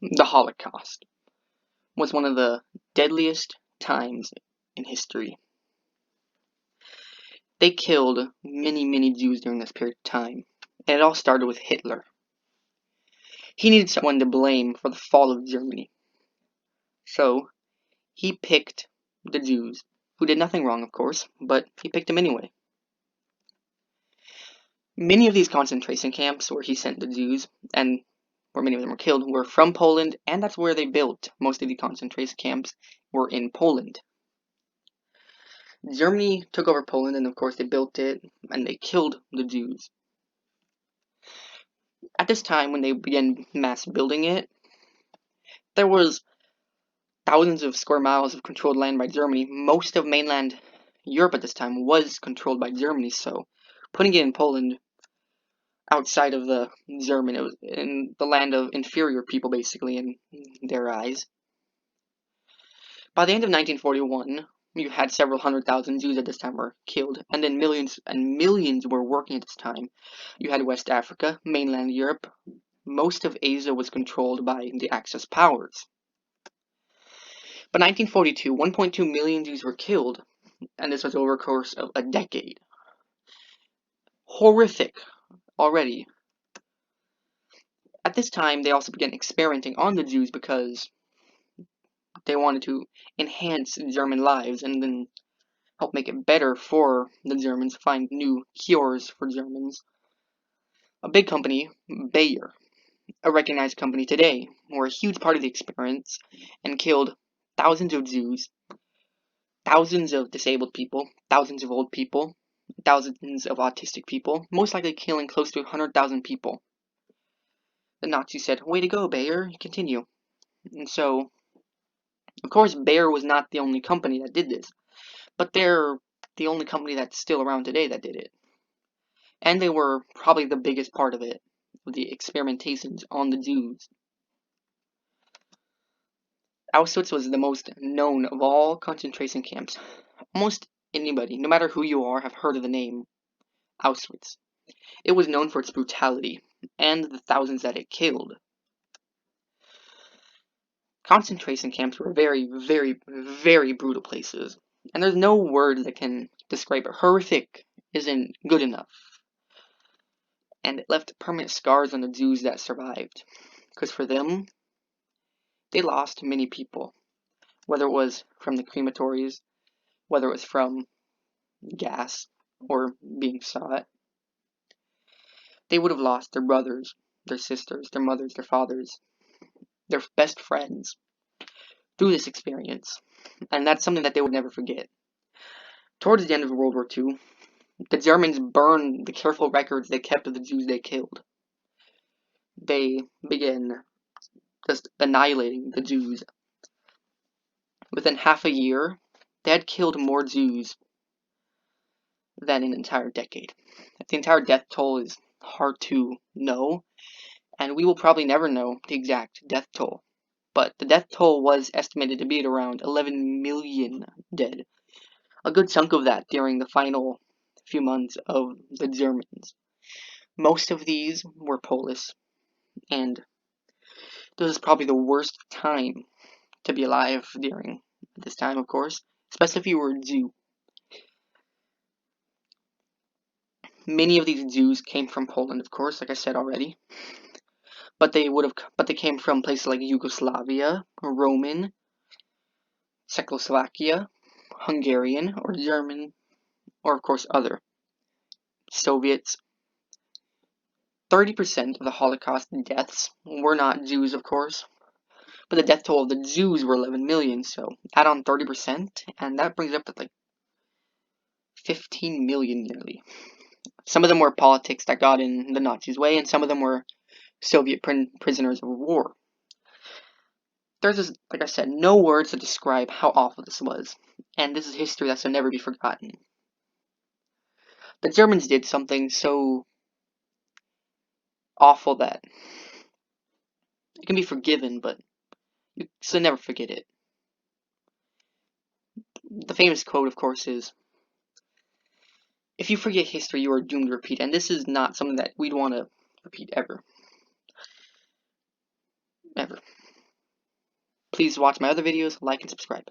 The Holocaust was one of the deadliest times in history. They killed many Jews during this period of time, and it all started with Hitler. He needed someone to blame for the fall of Germany. So, he picked the Jews, who did nothing wrong, of course, but he picked them anyway. Many of these concentration camps where he sent the Jews, and where many of them were killed, were from Poland, and that's where they built most of the concentration camps were in Poland. Germany took over Poland, and of course they built it, and they killed the Jews. At this time, when they began mass building it, there was thousands of square miles of controlled land by Germany. Most of mainland Europe at this time was controlled by Germany, so putting it in Poland, outside of the German, it was in the land of inferior people, basically, in their eyes. By the end of 1941, you had several 100,000 Jews at this time were killed, and then millions and millions were working at this time. You had West Africa, mainland Europe. Most of Asia was controlled by the Axis powers. By 1942, 1.2 million Jews were killed, and this was over a course of a decade. Horrific already. At this time, they also began experimenting on the Jews because they wanted to enhance German lives and then help make it better for the Germans, find new cures for Germans. A big company, Bayer, a recognized company today, were a huge part of the experiments and killed thousands of Jews, thousands of disabled people, thousands of old people, thousands of autistic people, most likely killing close to 100,000 people. The Nazis said, "Way to go, Bayer, continue." And so, of course, Bayer was not the only company that did this, but they're the only company that's still around today that did it. And they were probably the biggest part of it, the experimentations on the Jews. Auschwitz was the most known of all concentration camps. Almost anybody, no matter who you are, have heard of the name Auschwitz. It was known for its brutality and the thousands that it killed. Concentration camps were very brutal places, and there's no word that can describe it. Horrific isn't good enough. And it left permanent scars on the Jews that survived. Because for them, they lost many people. Whether it was from the crematories, whether it was from gas, or being shot. They would have lost their brothers, their sisters, their mothers, their fathers, their best friends through this experience. And that's something that they would never forget. Towards the end of World War II, the Germans burned the careful records they kept of the Jews they killed. They began just annihilating the Jews. Within half a year, they had killed more Jews than an entire decade. The entire death toll is hard to know, and we will probably never know the exact death toll. But the death toll was estimated to be at around 11 million dead. A good chunk of that during the final few months of the Germans. Most of these were Polish, and this is probably the worst time to be alive during this time, of course, especially if you were a Jew. Many of these Jews came from Poland, of course, like I said already, but they came from places like Yugoslavia, Roman, Czechoslovakia, Hungarian, or German, or of course other Soviets. 30% of the Holocaust deaths were not Jews, of course, but the death toll of the Jews were 11 million, so add on 30%, and that brings up to like 15 million nearly. Some of them were politics that got in the Nazis' way, and some of them were Soviet prisoners of war. There's just, like I said, no words to describe how awful this was, and this is history that's to never be forgotten. The Germans did something so awful that it can be forgiven, but you should never forget it. The famous quote, of course, is, "If you forget history, you are doomed to repeat," and this is not something that we'd want to repeat ever. Ever. Please watch my other videos, like, and subscribe.